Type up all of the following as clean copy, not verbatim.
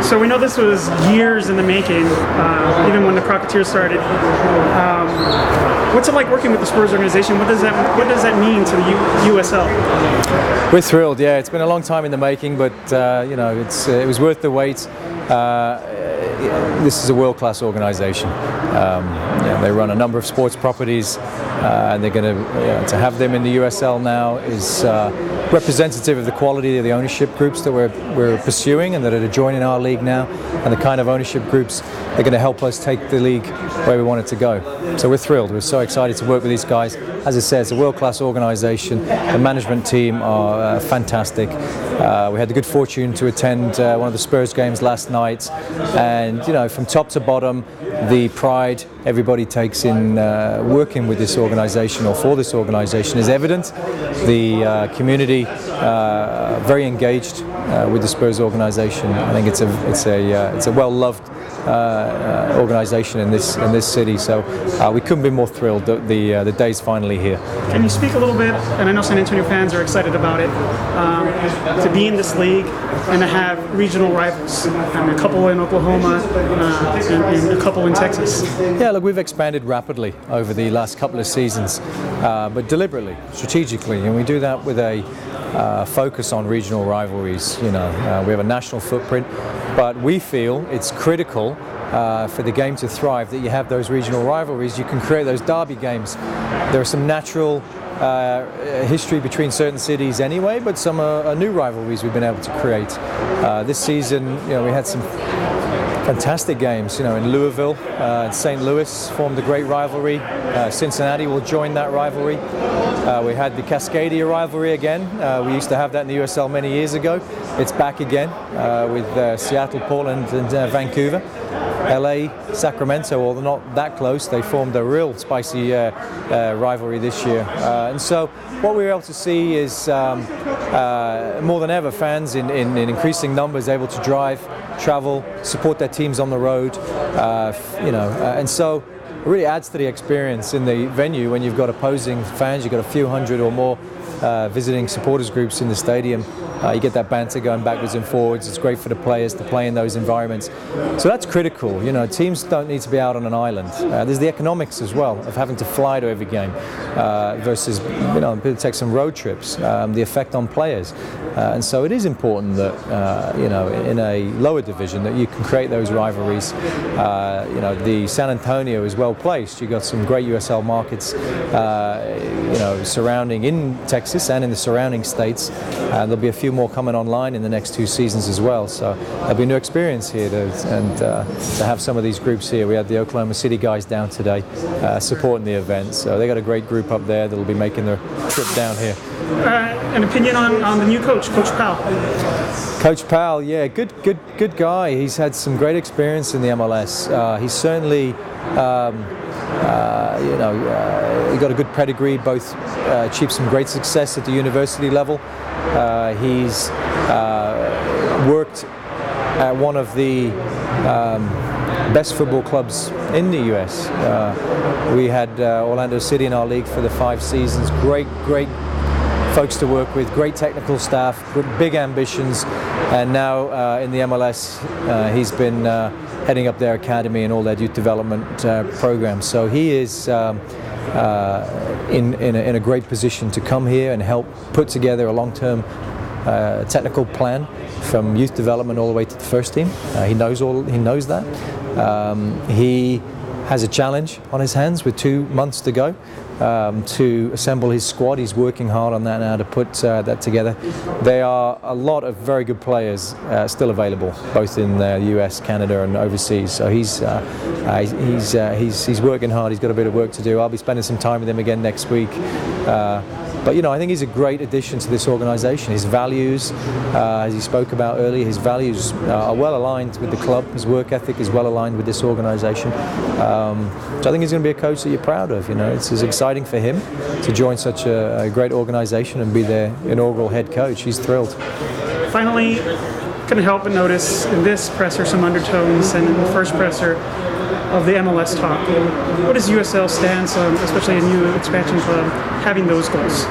So we know this was years in the making, even when the Crocketeers started. What's it like working with the Spurs organization? What does that mean to the USL? We're thrilled. Yeah, it's been a long time in the making, but it was worth the wait. This is a world-class organization. They run a number of sports properties, and they're going to have them in the USL now is representative of the quality of the ownership groups that we're pursuing and that are joining our league now, and the kind of ownership groups that are going to help us take the league where we want it to go. So we're thrilled. We're so excited to work with these guys. As I said, it's a world-class organization. The management team are fantastic. We had the good fortune to attend one of the Spurs games last night, and from top to bottom, the pride everybody takes in working with this organization or for this organization is evident. The community very engaged with the Spurs organization. I think it's a well-loved organization in this city. So we couldn't be more thrilled that the day's finally here. Can you speak a little bit? And I know San Antonio fans are excited about it, to be in this league and to have regional rivals, a couple in Oklahoma and a couple in Texas. Yeah, look, we've expanded rapidly over the last couple of seasons, but deliberately, strategically, and we do that with a focus on regional rivalries. We have a national footprint, but we feel it's critical for the game to thrive that you have those regional rivalries. You can create those derby games. There are some natural history between certain cities anyway, but some are new rivalries we've been able to create. This season, we had some fantastic games. In Louisville and St. Louis formed a great rivalry. Cincinnati will join that rivalry. We had the Cascadia rivalry again. We used to have that in the USL many years ago. It's back again with Seattle, Portland, and Vancouver. LA, Sacramento, although not that close, they formed a real spicy rivalry this year. And so what we were able to see is more than ever fans in increasing numbers able to drive, travel, support their teams on the road, and so it really adds to the experience in the venue when you've got opposing fans. You've got a few hundred or more visiting supporters groups in the stadium. You get that banter going backwards and forwards. It's great for the players to play in those environments. So that's critical. Teams don't need to be out on an island. There's the economics as well of having to fly to every game versus people take some road trips. The effect on players, and so it is important that in a lower division that you can create those rivalries. The San Antonio is well placed. You've got some great USL markets, surrounding in Texas and in the surrounding states. There'll be a few more coming online in the next 2 seasons as well. So there'll be a new experience here to have some of these groups here. We had the Oklahoma City guys down today supporting the event. So they got a great group up there that'll be making their trip down here. An opinion on the new coach, Coach Powell? Coach Powell, yeah, good guy. He's had some great experience in the MLS. He's certainly he got a good pedigree, both achieved some great success at the university level. He's worked at one of the best football clubs in the US. We had Orlando City in our league for the 5 seasons. Great folks to work with, great technical staff, big ambitions, and now in the MLS he's been heading up their academy and all their youth development programs. So he is in a great position to come here and help put together a long-term technical plan from youth development all the way to the first team. He knows that. He has a challenge on his hands with 2 months to go to assemble his squad. He's working hard on that now to put that together. There are a lot of very good players still available, both in the US, Canada, and overseas. So he's working hard. He's got a bit of work to do. I'll be spending some time with him again next week. But I think he's a great addition to this organization. His values, as he spoke about earlier, his values are well aligned with the club. His work ethic is well aligned with this organization. So I think he's going to be a coach that you're proud of. It's exciting for him to join such a great organization and be their inaugural head coach. He's thrilled. Finally, couldn't help but notice in this presser some undertones, and in the first presser of the MLS talk. What is USL stance, especially a new expansion club, having those goals?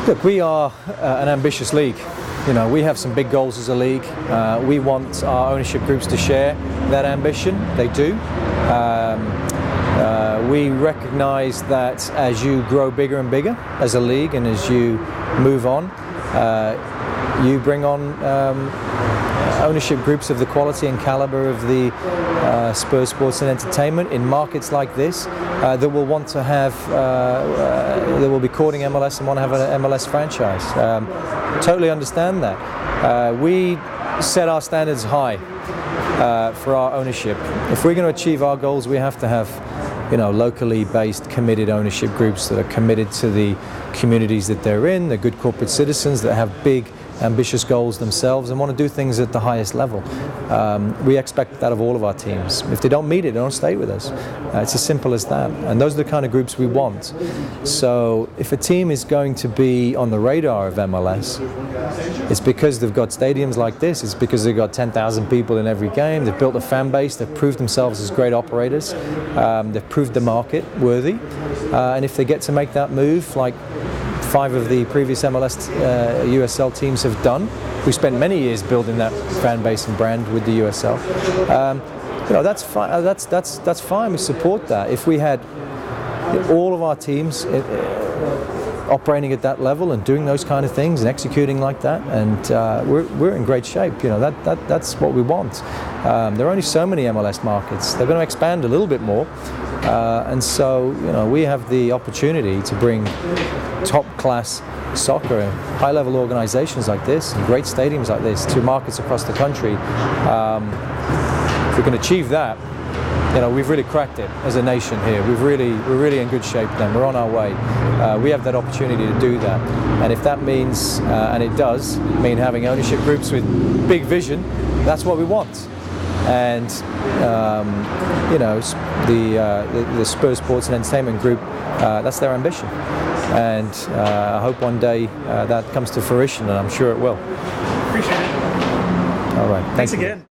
Look, we are an ambitious league. we have some big goals as a league. We want our ownership groups to share that ambition. They do. We recognize that as you grow bigger and bigger as a league, and as you move on, you bring on ownership groups of the quality and caliber of the Spurs Sports and Entertainment in markets like this that will want to have, that will be courting MLS and want to have an MLS franchise. Totally understand that. We set our standards high for our ownership. If we're going to achieve our goals, we have to have locally based, committed ownership groups that are committed to the communities that they're in. They're good corporate citizens that have big, ambitious goals themselves and want to do things at the highest level. We expect that of all of our teams. If they don't meet it, they don't stay with us. It's as simple as that. And those are the kind of groups we want. So if a team is going to be on the radar of MLS, it's because they've got stadiums like this. It's because they've got 10,000 people in every game. They've built a fan base. They've proved themselves as great operators. They've proved the market worthy. And if they get to make that move, like 5 of the previous MLS USL teams have done. We spent many years building that fan base and brand with the USL. That's fine. That's fine. We support that. If we had all of our teams operating at that level and doing those kind of things and executing like that, and we're in great shape. That's what we want. There are only so many MLS markets. They're going to expand a little bit more. And so, we have the opportunity to bring top-class soccer and high-level organizations like this and great stadiums like this to markets across the country. If we can achieve that, we've really cracked it as a nation here. We're really in good shape then. We're on our way. We have that opportunity to do that. And if that means, and it does, mean having ownership groups with big vision, that's what we want. And the Spurs Sports and Entertainment Group, that's their ambition. And I hope one day that comes to fruition, and I'm sure it will. Appreciate it. All right. Thanks again.